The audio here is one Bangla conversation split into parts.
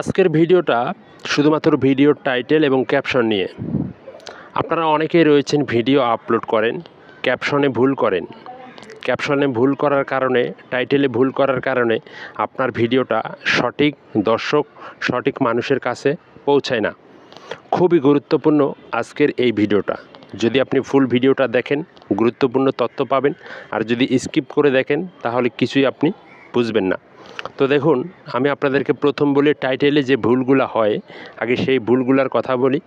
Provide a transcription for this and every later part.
আজকের ভিডিওটা শুধুমাত্র ভিডিওর টাইটেল এবং ক্যাপশন নিয়ে। আপনারা অনেকেই রয়েছেন ভিডিও আপলোড করেন, ক্যাপশনে ভুল করেন। ক্যাপশনে ভুল করার কারণে, টাইটেলে ভুল করার কারণে আপনার ভিডিওটা সঠিক দর্শক, সঠিক মানুষের কাছে পৌঁছায় না। খুবই গুরুত্বপূর্ণ আজকের এই ভিডিওটা। যদি আপনি ফুল ভিডিওটা দেখেন গুরুত্বপূর্ণ তথ্য পাবেন, আর যদি স্কিপ করে দেখেন তাহলে কিছুই আপনি বুঝবেন না। তো দেখুন, আমি আপনাদেরকে প্রথম বলি টাইটেলে যে ভুলগুলো হয়, আগে সেই ভুলগুলোর কথা বলি,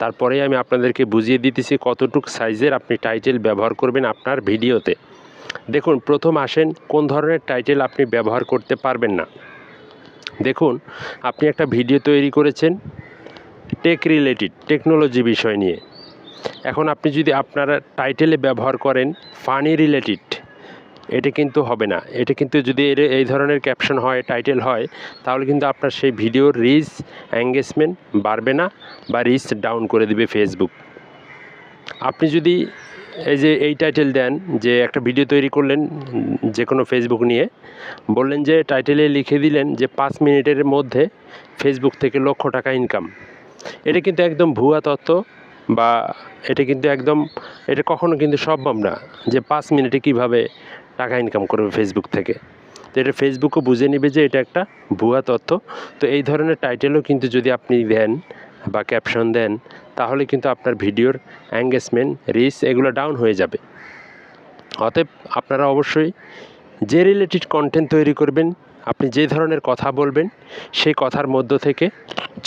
তারপরে আমি আপনাদেরকে বুঝিয়ে দিতেছি কতটুক সাইজের আপনি টাইটেল ব্যবহার করবেন আপনার ভিডিওতে। দেখুন, প্রথম আসেন কোন ধরনের টাইটেল আপনি ব্যবহার করতে পারবেন না। দেখুন, আপনি একটা ভিডিও তৈরি করেছেন টেক রিলেটেড, টেকনোলজি বিষয় নিয়ে। এখন আপনি যদি আপনার টাইটেলে ব্যবহার করেন ফানি রিলেটেড, এটা কিন্তু হবে না। এটা কিন্তু যদি এই ধরনের ক্যাপশন হয়, টাইটেল হয়, তাহলে কিন্তু আপনার সেই ভিডিওর রিচ, এঙ্গেজমেন্ট বাড়বে না বা রিচ ডাউন করে দিবে ফেসবুক। আপনি যদি এই টাইটেল দেন, যে একটা ভিডিও তৈরি করলেন যে কোনো ফেসবুক নিয়ে, বললেন যে টাইটেলে লিখে দিলেন যে 5 মিনিটের মধ্যে ফেসবুক থেকে লক্ষ টাকা ইনকাম। এটা কিন্তু একদম ভুয়া তথ্য, বা এটা কখনো কিন্তু সম্ভব না যে 5 মিনিটে কিভাবে টাকা ইনকাম করবে ফেসবুক থেকে। তো এটা ফেসবুকও বুঝে নেবে যে এটা একটা ভুয়া তথ্য। তো এই ধরনের টাইটেলও কিন্তু যদি আপনি দেন বা ক্যাপশন দেন, তাহলে কিন্তু আপনার ভিডিওর এঙ্গেজমেন্ট, রিচ এগুলো ডাউন হয়ে যাবে। অতএব আপনারা অবশ্যই যে রিলেটেড কন্টেন্ট তৈরি করবেন, আপনি যে ধরনের কথা বলবেন, সেই কথার মধ্য থেকে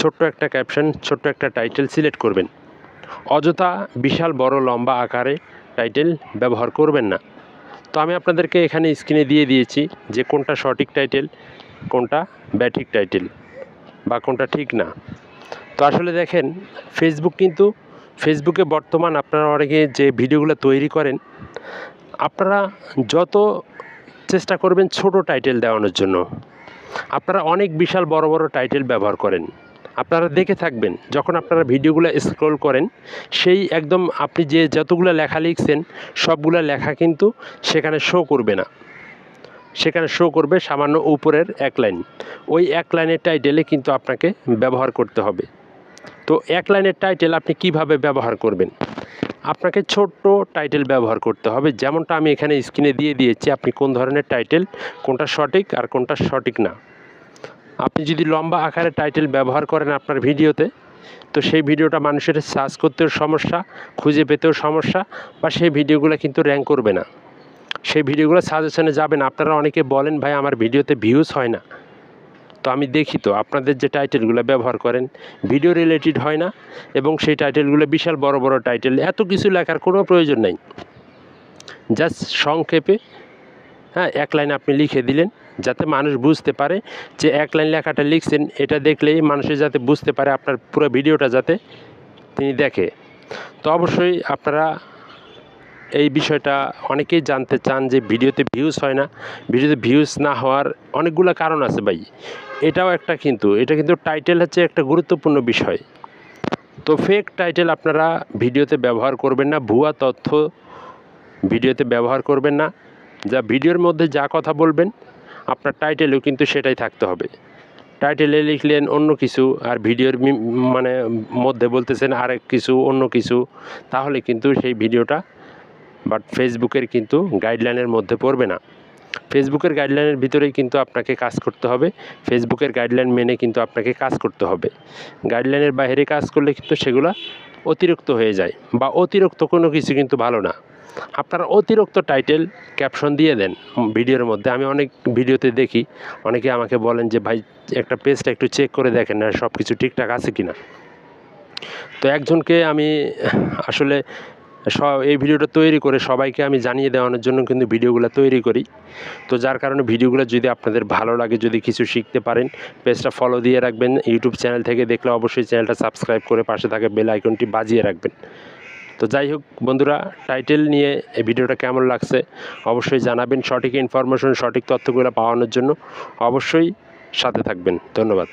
ছোট্ট একটা ক্যাপশন, ছোট্ট একটা টাইটেল সিলেক্ট করবেন। অযথা বিশাল বড় লম্বা আকারে টাইটেল ব্যবহার করবেন না। তো আমি আপনাদেরকে এখানে স্ক্রিনে দিয়ে দিয়েছি যে কোনটা সঠিক টাইটেল, কোনটা ব্যাঠিক টাইটেল, বা কোনটা ঠিক না। তো আসলে দেখেন, ফেসবুকে বর্তমান আপনারা অনেকে যে ভিডিওগুলো তৈরি করেন, আপনারা যত চেষ্টা করবেন ছোট টাইটেল দেওয়ানোর জন্য, আপনারা অনেক বিশাল বড় বড় টাইটেল ব্যবহার করেন। আপনারা দেখে থাকবেন, যখন আপনারা ভিডিওগুলো স্ক্রল করেন, সেই একদম আপনি যে যতগুলো লেখা লিখছেন সবগুলো লেখা কিন্তু সেখানে শো করবে না। সেখানে শো করবে সামান্য উপরের এক লাইন। ওই এক লাইনের টাইটেলে কিন্তু আপনাকে ব্যবহার করতে হবে। তো এক লাইনের টাইটেল আপনি কিভাবে ব্যবহার করবেন? আপনাকে ছোট্ট টাইটেল ব্যবহার করতে হবে, যেমনটা আমি এখানে স্ক্রিনে দিয়ে দিয়েছি। আপনি কোন ধরনের টাইটেল, কোনটা সঠিক আর কোনটা সঠিক না। আপনি যদি লম্বা আকারে টাইটেল ব্যবহার করেন আপনার ভিডিওতে, তো সেই ভিডিওটা মানুষের সার্চ করতেও সমস্যা, খুঁজে পেতেও সমস্যা, বা সেই ভিডিওগুলো কিন্তু র্যাঙ্ক করবে না, সেই ভিডিওগুলো সাজেশনে যাবে না। আপনারা অনেকে বলেন, ভাই আমার ভিডিওতে ভিউজ হয় না। তো আমি দেখি তো আপনাদের যে টাইটেলগুলো ব্যবহার করেন ভিডিও রিলেটেড হয় না, এবং সেই টাইটেলগুলো বিশাল বড় বড় টাইটেল, এত কিছু লেখার কোনো প্রয়োজন নেই। জাস্ট সংক্ষেপে এক লাইন আপনি লিখে দিলেন, যাতে মানুষ বুঝতে পারে যে এক লাইন লেখাটা লিখছেন, এটা দেখলেই মানুষের যাতে বুঝতে পারে আপনার পুরো ভিডিওটা যাতে তিনি দেখে। তো অবশ্যই আপনারা এই বিষয়টা অনেকেই জানতে চান যে ভিডিওতে ভিউজ হয় না। ভিডিওতে ভিউজ না হওয়ার অনেকগুলো কারণ আছে ভাই। এটা কিন্তু টাইটেল হচ্ছে একটা গুরুত্বপূর্ণ বিষয়। তো ফেক টাইটেল আপনারা ভিডিওতে ব্যবহার করবেন না, ভুয়া তথ্য ভিডিওতে ব্যবহার করবেন না। যা ভিডিওর মধ্যে যা কথা বলবেন, আপনার টাইটেলেও কিন্তু সেটাই থাকতে হবে। টাইটেলে লিখলেন অন্য কিছু, আর ভিডিওর মধ্যে বলতেছেন আরেক কিছু, অন্য কিছু, তাহলে কিন্তু সেই ভিডিওটা ফেসবুকের কিন্তু গাইডলাইনের মধ্যে পড়বে না। ফেসবুকের গাইডলাইনের ভিতরেই কিন্তু আপনাকে কাজ করতে হবে। ফেসবুকের গাইডলাইন মেনে কিন্তু আপনাকে কাজ করতে হবে। গাইডলাইনের বাইরে কাজ করলে কিন্তু সেগুলো অতিরিক্ত হয়ে যায়, বা অতিরিক্ত কোনো কিছু কিন্তু ভালো না। আপনারা অতিরিক্ত টাইটেল, ক্যাপশন দিয়ে দেন ভিডিওর মধ্যে। আমি অনেক ভিডিওতে দেখি, অনেকে আমাকে বলেন যে ভাই একটা পেজটা একটু চেক করে দেখেন না সব কিছু ঠিকঠাক আছে কি না। তো একজনকে আমি আসলে এই ভিডিওটা তৈরি করে সবাইকে আমি জানিয়ে দেওয়ানোর জন্য কিন্তু ভিডিওগুলো তৈরি করি। তো যার কারণে ভিডিওগুলো যদি আপনাদের ভালো লাগে, যদি কিছু শিখতে পারেন, পেজটা ফলো দিয়ে রাখবেন। ইউটিউব চ্যানেল থেকে দেখলে অবশ্যই চ্যানেলটা সাবস্ক্রাইব করে পাশে থাকা বেল আইকনটি বাজিয়ে রাখবেন। তো যাই হোক বন্ধুরা, টাইটেল নিয়ে এই ভিডিওটা কেমন লাগছে অবশ্যই জানাবেন। সঠিক ইনফরমেশন, সঠিক তথ্যগুলো পাওয়ানোর জন্য অবশ্যই সাথে থাকবেন। ধন্যবাদ।